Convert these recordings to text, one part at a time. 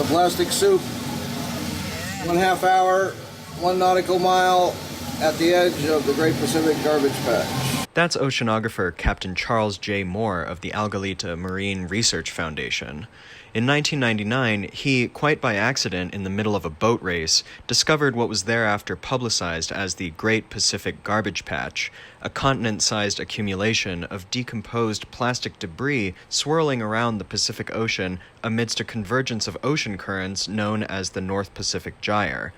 plastic soup. 1/2 hour, 1 nautical mile at the edge of the Great Pacific Garbage Patch. That's oceanographer Captain Charles J. Moore of the Algalita Marine Research Foundation. In 1999, he, quite by accident in the middle of a boat race, discovered what was thereafter publicized as the Great Pacific Garbage Patch, a continent-sized accumulation of decomposed plastic debris swirling around the Pacific Ocean amidst a convergence of ocean currents known as the North Pacific Gyre.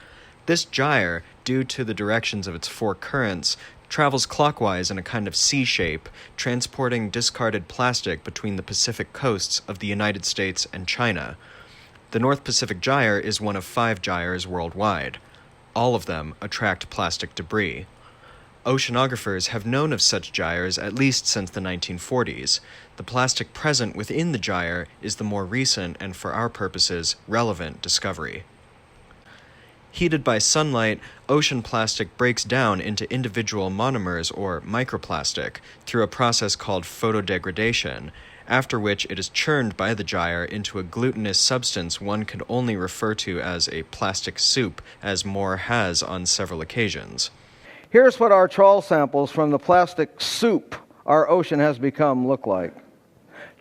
This gyre, due to the directions of its 4 currents, travels clockwise in a kind of C shape, transporting discarded plastic between the Pacific coasts of the United States and China. The North Pacific Gyre is one of 5 gyres worldwide. All of them attract plastic debris. Oceanographers have known of such gyres at least since the 1940s. The plastic present within the gyre is the more recent and, for our purposes, relevant discovery. Heated by sunlight, ocean plastic breaks down into individual monomers or microplastic through a process called photodegradation, after which it is churned by the gyre into a glutinous substance one can only refer to as a plastic soup, as Moore has on several occasions. Here's what our trawl samples from the plastic soup our ocean has become look like.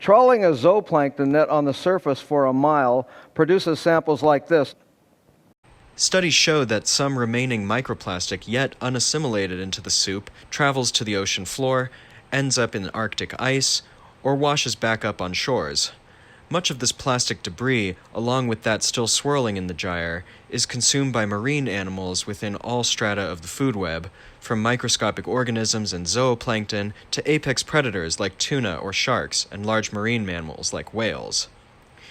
Trawling a zooplankton net on the surface for a mile produces samples like this. Studies show that some remaining microplastic yet unassimilated into the soup travels to the ocean floor, ends up in Arctic ice, or washes back up on shores. Much of this plastic debris, along with that still swirling in the gyre, is consumed by marine animals within all strata of the food web, from microscopic organisms and zooplankton to apex predators like tuna or sharks and large marine mammals like whales.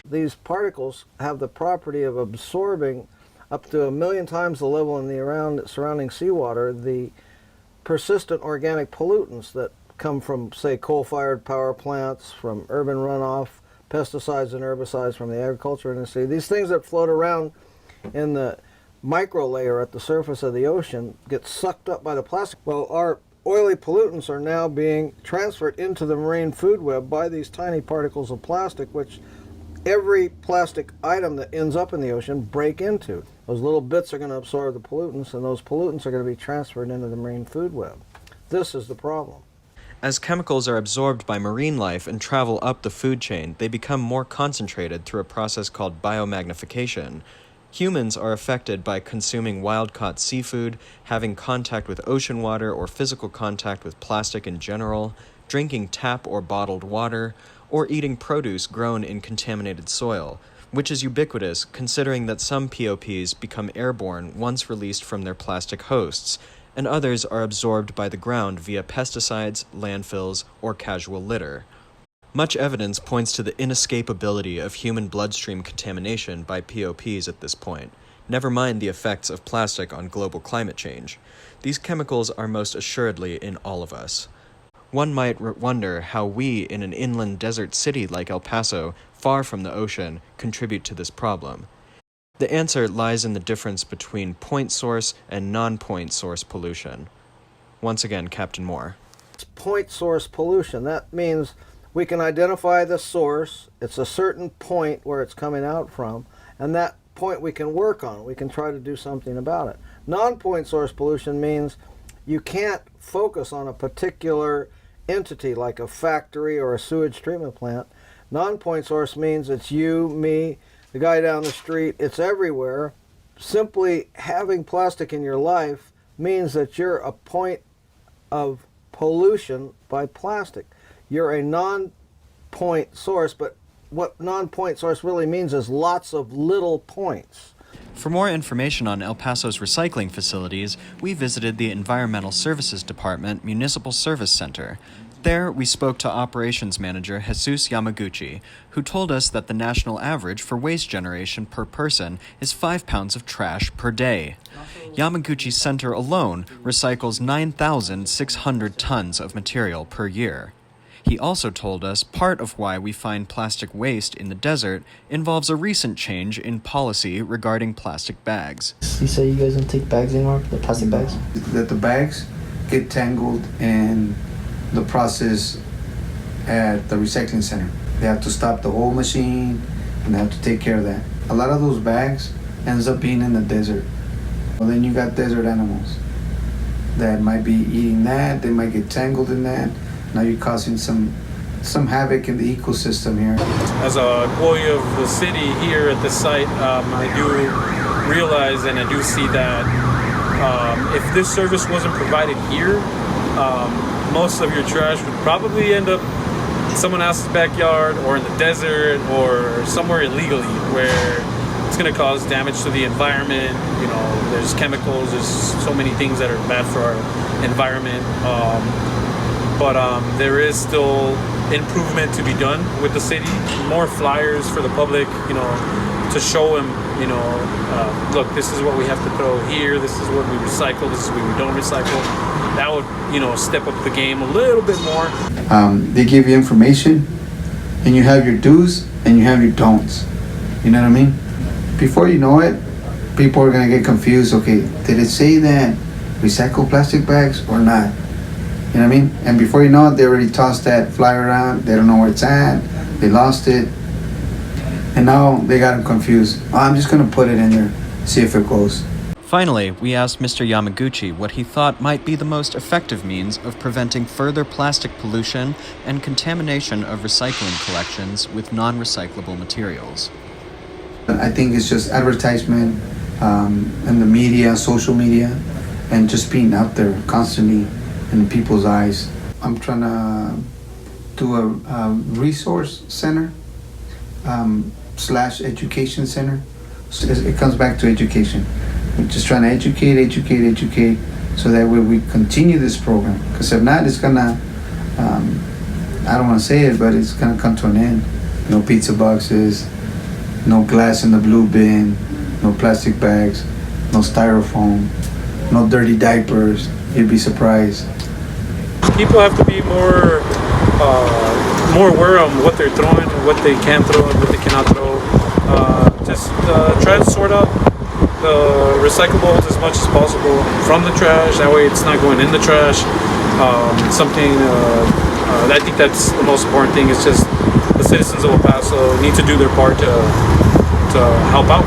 These particles have the property of absorbing up to 1 million times the level in the surrounding seawater the persistent organic pollutants that come from, say, coal-fired power plants, from urban runoff, pesticides and herbicides from the agriculture industry. These things that float around in the micro layer at the surface of the ocean get sucked up by the plastic. Well, our oily pollutants are now being transferred into the marine food web by these tiny particles of plastic, which every plastic item that ends up in the ocean break into. Those little bits are going to absorb the pollutants, and those pollutants are going to be transferred into the marine food web. This is the problem. As chemicals are absorbed by marine life and travel up the food chain, they become more concentrated through a process called biomagnification. Humans are affected by consuming wild-caught seafood, having contact with ocean water or physical contact with plastic in general, drinking tap or bottled water, or eating produce grown in contaminated soil, which is ubiquitous considering that some POPs become airborne once released from their plastic hosts, and others are absorbed by the ground via pesticides, landfills, or casual litter. Much evidence points to the inescapability of human bloodstream contamination by POPs at this point, never mind the effects of plastic on global climate change. These chemicals are most assuredly in all of us. One might wonder how we, in an inland desert city like El Paso, far from the ocean, contribute to this problem. The answer lies in the difference between point source and non-point source pollution. Once again, Captain Moore. It's point source pollution. That means we can identify the source. It's a certain point where it's coming out from, and that point we can work on. We can try to do something about it. Non-point source pollution means you can't focus on a particular entity like a factory or a sewage treatment plant. Non-point source means it's you, me, the guy down the street. It's everywhere. Simply having plastic in your life means that you're a point of pollution by plastic. You're a non-point source, but what non-point source really means is lots of little points. For more information on El Paso's recycling facilities, we visited the Environmental Services Department Municipal Service Center. There, we spoke to Operations Manager Jesus Yamaguchi, who told us that the national average for waste generation per person is 5 pounds of trash per day. Yamaguchi's center alone recycles 9,600 tons of material per year. He also told us part of why we find plastic waste in the desert involves a recent change in policy regarding plastic bags. You say you guys don't take bags anymore, the plastic bags? That the bags get tangled in the process at the recycling center. They have to stop the whole machine and they have to take care of that. a lot of those bags ends up being in the desert. Well, then you got desert animals that might be eating that. They might get tangled in that. Now you're causing some havoc in the ecosystem here. As an employee of the city here at the site, I do realize and I do see that if this service wasn't provided here, most of your trash would probably end up in someone else's backyard or in the desert or somewhere illegally where it's going to cause damage to the environment. You know, there's chemicals, there's so many things that are bad for our environment. But there is still improvement to be done with the city. More flyers for the public, you know, to show them, you know, look, this is what we have to throw here, this is what we recycle, this is what we don't recycle. That would, you know, step up the game a little bit more. They give you information, and you have your do's and you have your don'ts. You know what I mean? Before you know it, people are gonna get confused. Okay, did it say that recycle plastic bags or not? You know what I mean? And before you know it, they already tossed that flyer around. They don't know where it's at. They lost it. And now they got them confused. Oh, I'm just going to put it in there, see if it goes. Finally, we asked Mr. Yamaguchi what he thought might be the most effective means of preventing further plastic pollution and contamination of recycling collections with non-recyclable materials. I think it's just advertisement and the media, social media, and just being out there constantly in people's eyes. I'm trying to do a resource center / education center. So it comes back to education. We're just trying to educate, so that way we continue this program. Because if not, it's gonna, I don't want to say it, but it's gonna come to an end. No pizza boxes, no glass in the blue bin, no plastic bags, no styrofoam, no dirty diapers. You'd be surprised. People have to be more aware of what they're throwing, what they can throw, and what they cannot throw. Just try to sort out the recyclables as much as possible from the trash. That way, it's not going in the trash. I think that's the most important thing. Is just the citizens of El Paso need to do their part to help out.